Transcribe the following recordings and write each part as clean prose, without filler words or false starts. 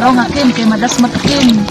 araw nga Kim, kay madas matikim.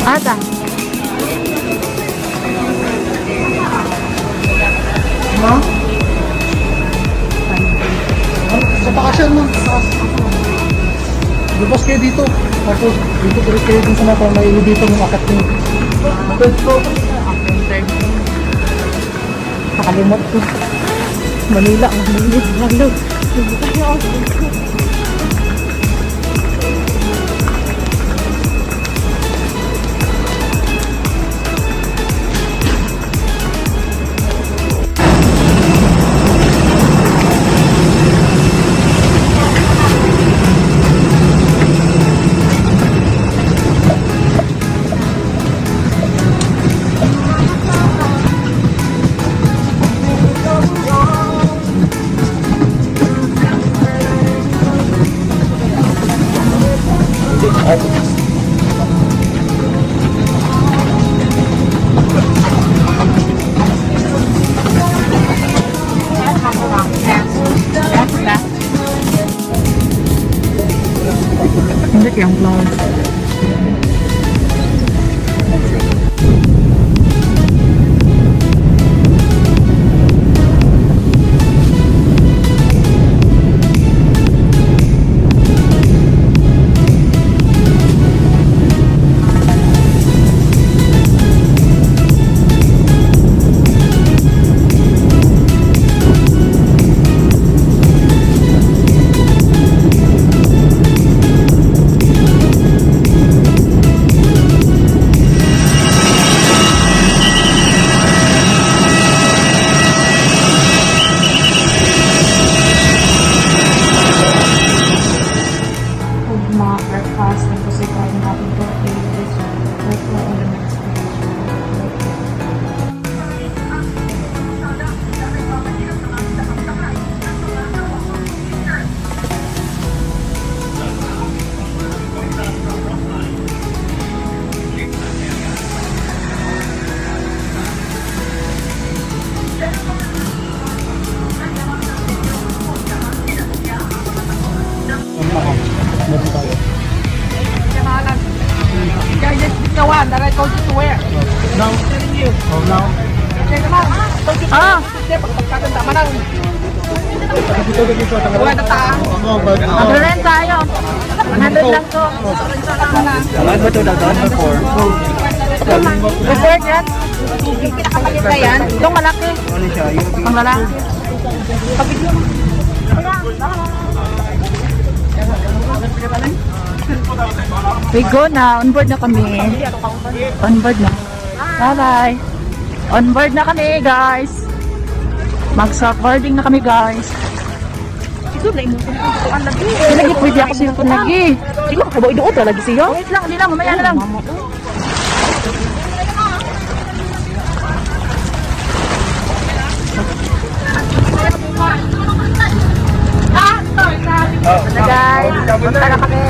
Ata. Ma? Sa bakasyon mo. Lubos kayo dito. Tapos dito kayo dun sa mata. May dito yung akat nyo. Nakalimot ko. Manila, mahilig. Lalo. Hindi kayang vlog. That I told you to wear. No. I'm telling you. Oh, no. Ah! Pagkaganda man ang... Huwag na ta. Mag-rent tayo. 100 lang to. Ano ba ito daw? Before? Resort yan? Pinakapalit na yan? Itong malaki. Ano siya? Ang malaki. We go na. On board na kami. On board na. Bye-bye. On board na kami, guys. Mag-surfboarding na kami, guys. Lagi, pwede ako siya lagi. Sige, makabaw idoot na lagi siya. Wait lang, hindi lang. Mamaya na lang. Ano guys, punta na kami.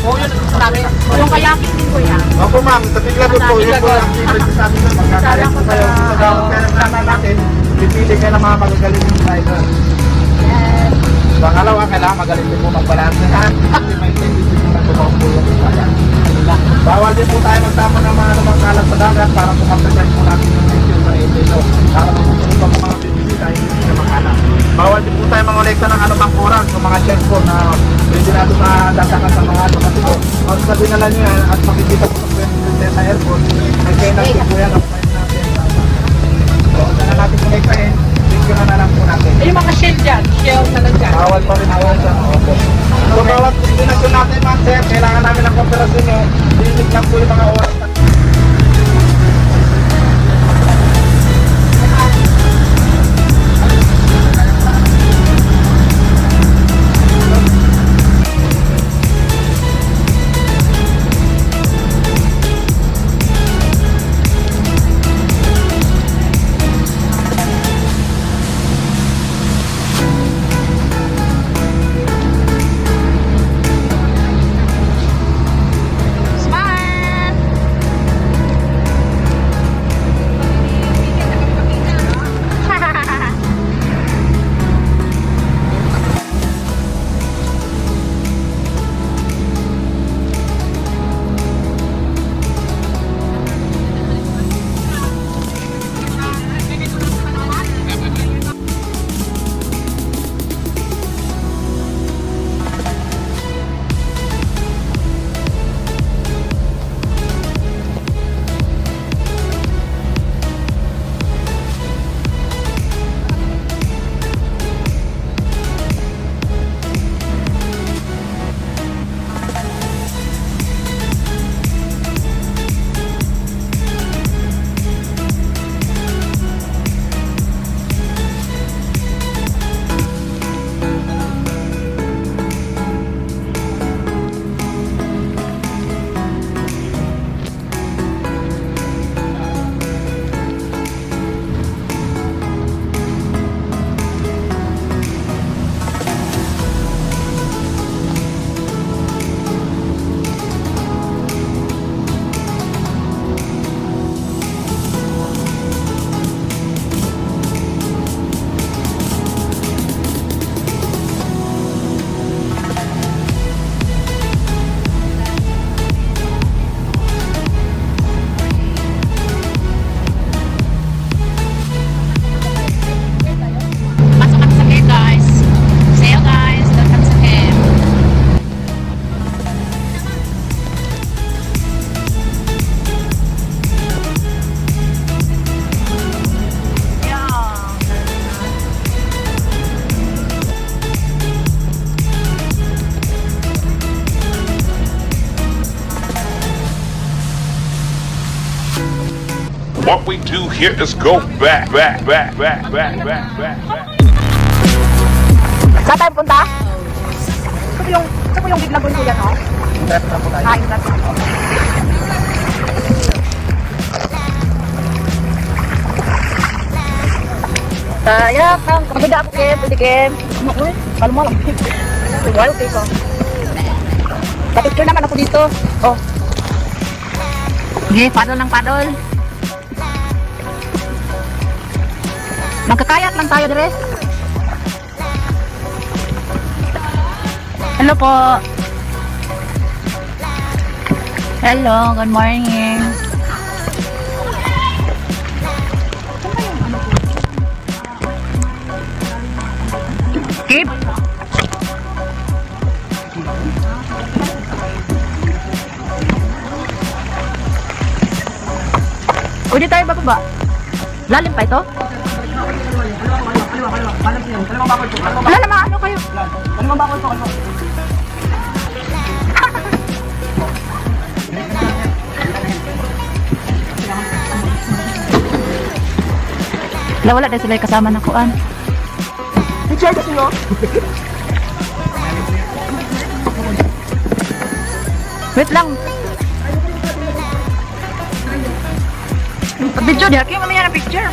Oo, yun ang gusto namin. Yung kayaking din ko yan. Opo ma'am, sa Biglagon po, yun po ang activity sa atin. Magkakalit po kayo. Kaya naman natin, pipili kayo ng mga magagaling yung driver. Yes. Pangalawa, kailangan magaling din po magbalance na yan. Kasi may tendency po na tumaw po yung bayan. Bawal din po tayo magtama ng mga namang kalat sa dagat para po mag-present po natin yung medyo sa EPO. Para po po mga bibisita, hindi na makalat. Bawal din po tayo mangolekta ng anumang kurang sa mga cellphone na pwede natin madatakan sa mga ano. Kasi po, kung sa dinala nyo yan at makikita po sa president sa airport, may kailan din po yan ang flight natin. So, na natin konektahin, video na lang po natin. Eh, yung mga shell dyan. Shell na lang dyan. Bawal pa rin po sa opo. So, bawat destinasyon natin, ma'am sir, kailangan namin ng kooperasyon nyo. Limit lang po yung mga oras. What we do here is go back. Saan tayo punta? Ito po yung Biglagon ko yan, no? Left na po tayo. Ay, that's Sayang, maganda ako, Kim. Pwede, Kim. Kalma lang. Wow, okay ko. Kapicture naman ako dito. Oh. Sige, paddle ng paddle. Magkakayat lang tayo, dire. Hello po. Hello, good morning. Keep. Pwede tayo bababa? Lalim pa ito? Wala naman, ano kayo? Wala dahil sila kasama ng kuan. Picture kasi no? Wait lang. Video dia, kayo mamaya na picture.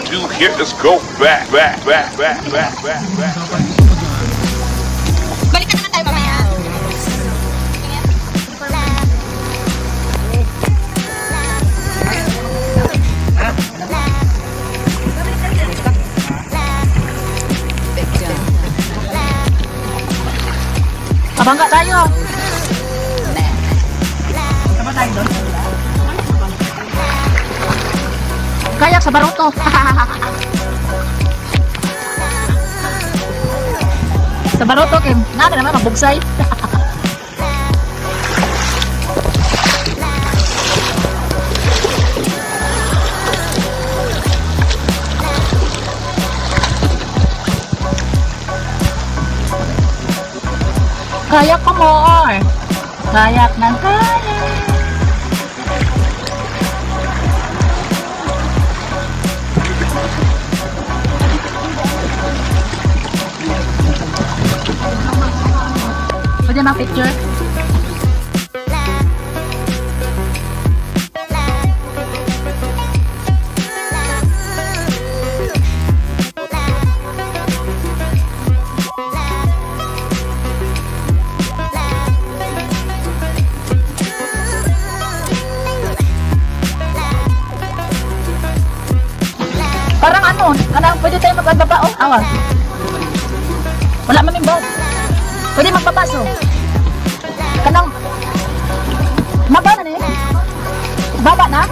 do here is go back. Balikan naman tayo mamaya. Abangga tayo. Kayak sa Baruto. Sa Baruto, Kim. Nada naman, magbugsay. Kayak pa more. Kayak ng kayak. Pwede ma-picture? Parang ano, kanang pwede tayo magbaba oh, awan. Wala mamimbag. Pwede magbabaso. Kanang maba na niya. Baba na.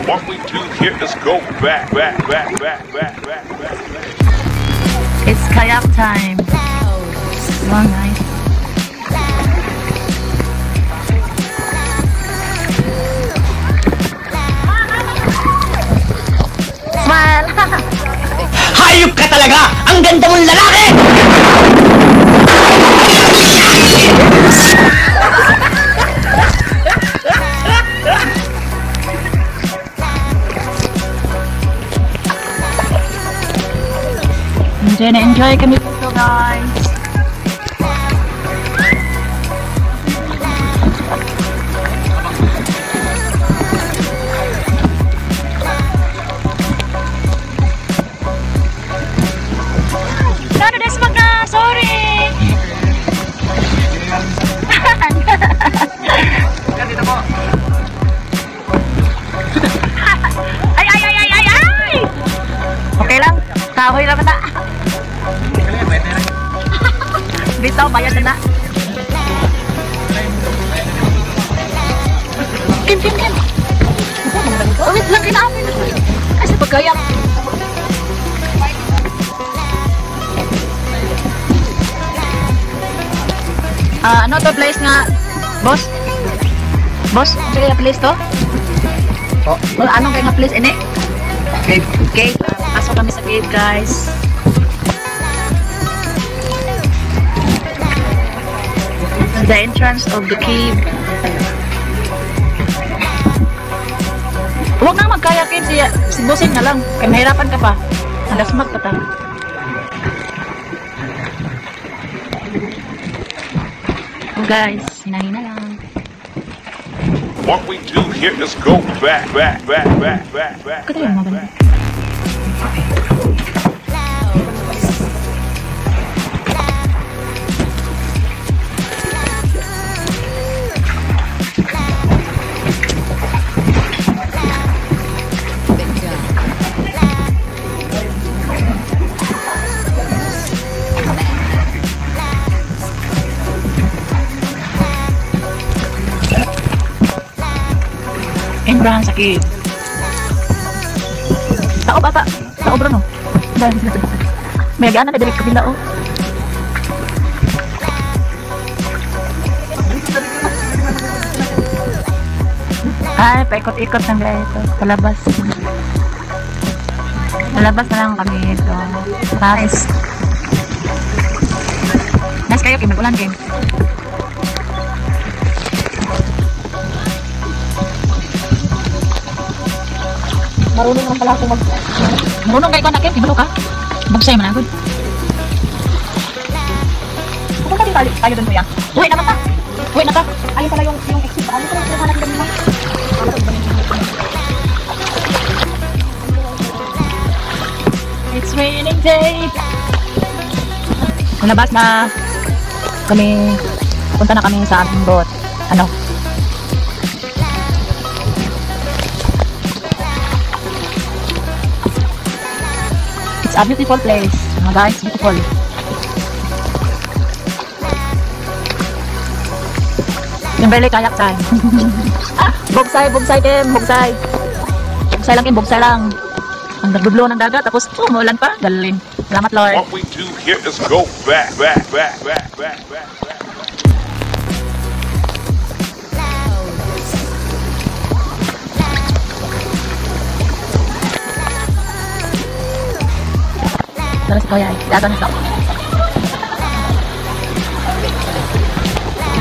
What we do here is go back. It's kayak time. Long night. Smile. Hayop ka talaga! Ang ganda mong lalaki! Enjoy kami dito, guys. Ano des magna? Sorry. Dito po. Ay! Okay lang. Kahoy lang na. Bitaw, bayad na. Kim. Oh, wait lang, kinapin. Ay, sa pagkayak. Ano to place nga, boss? Boss, ano kaya place to? Oh. Well, anong kaya nga place, ini? Cave. Cave. Pasok kami sa cave, guys. The entrance of the cave. Huwag nang magkayakin si Bossing na lang. Kaya mahirapan ka pa. Nagasmag pa tayo. Oh guys, hinahina lang. What we do here is go back. Kata yung mga banda. Entrance sa cave. Tao bata. Tao bro no. May gana na direct kabila oh. Ay, paikot-ikot lang guys ito. Palabas. Palabas na lang kami ito. Nice. Nice kayo, Kim. Nag-ulan, Kim. Marunong naman pala ako Marunong kayo ko na, Kim. Ibalo ka. Bugsay man agad. tayo dun kuya. Uwi naman ta. Uwi na ta. Ayun pala yung exit. Ayun pala yung hanap natin mo. It's raining day. Nalabas na kami. Punta na kami sa aming boat. Ano? It's a beautiful place. Mga guys, beautiful. Kimberly kayak time. Bogsay, Kim, bogsay. Bogsay lang, Kim, bogsay lang. Ang nagbublo ng dagat, tapos umulan pa. Galing. Salamat, Lord. What we do here is go back. Tara si Kuya, datan ito.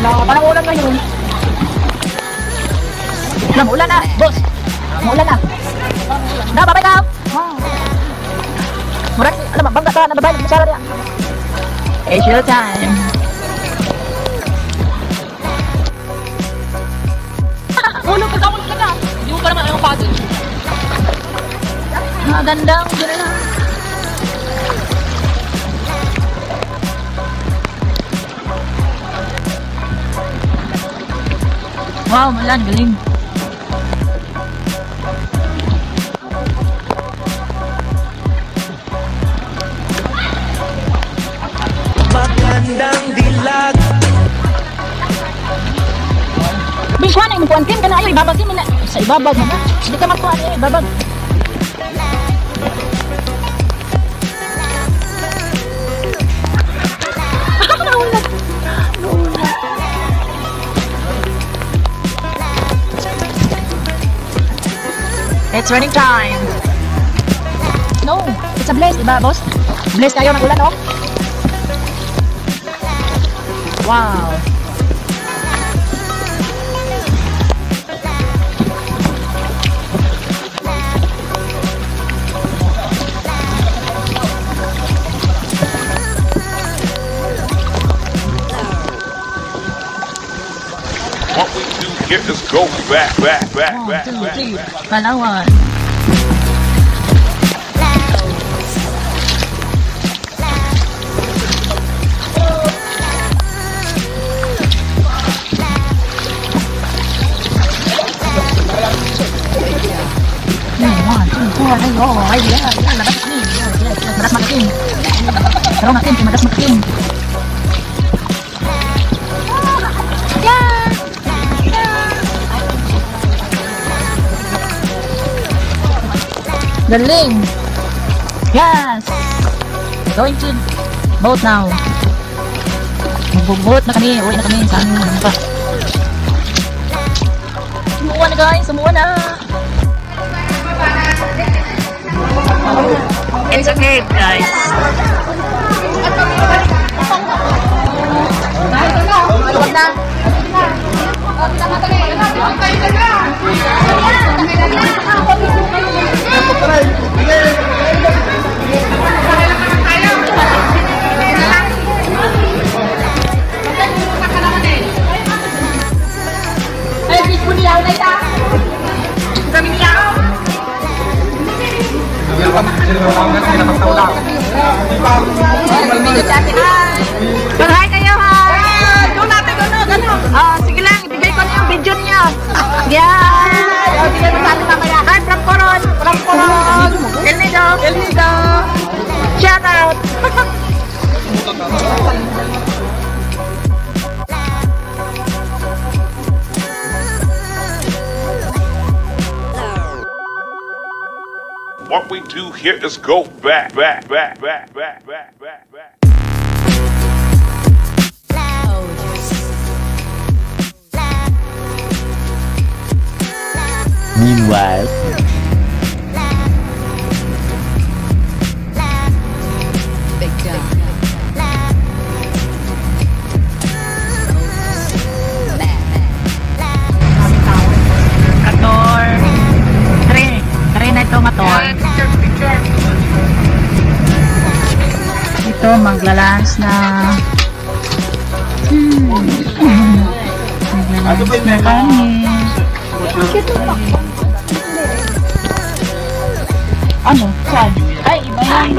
Parang ulan ngayon. Ulan na, boss. Ulan na. Na, babay ka. Murag, alam mo, bangga ka, nababay, masyara niya. It's your time. Hulog ka na. Hindi mo pa naman ang pagod. Magandang gano'n. Wow, malan, galing. Magandang dilag. Biswa na yung kuwan, Kim, kana ayo, ibabag Kim, sa ibabag mo na. Hindi ka magkuhan eh, ibabag. It's raining time. No, it's a blaze, diba, boss? Blaze kayo ng ulan, oh. Wow. What we do here is go back. Palawan. One, two, four, ay, yan, labas kami. Madas makating. Pero natin, madas makating. Galing! Yes! Going to boat now. Mag-boat na kami. Uwi na kami sa aming ano pa. Sumuha na guys! Sumuha na! It's okay guys. Huwag na! Mag-hi kayo, hi! Go natin, gano'n. Sige lang, ibigay ko na yung video niya. Yan! Ibigay mo sa atin mamaya. Hi, from Coron! El Nido! Shout out! What we do here is go back. Meanwhile, Motor. Tari na ito, motor. Ito, maglalans na. Ano ba yung meka? Ano? Saan? Ay, iba yan.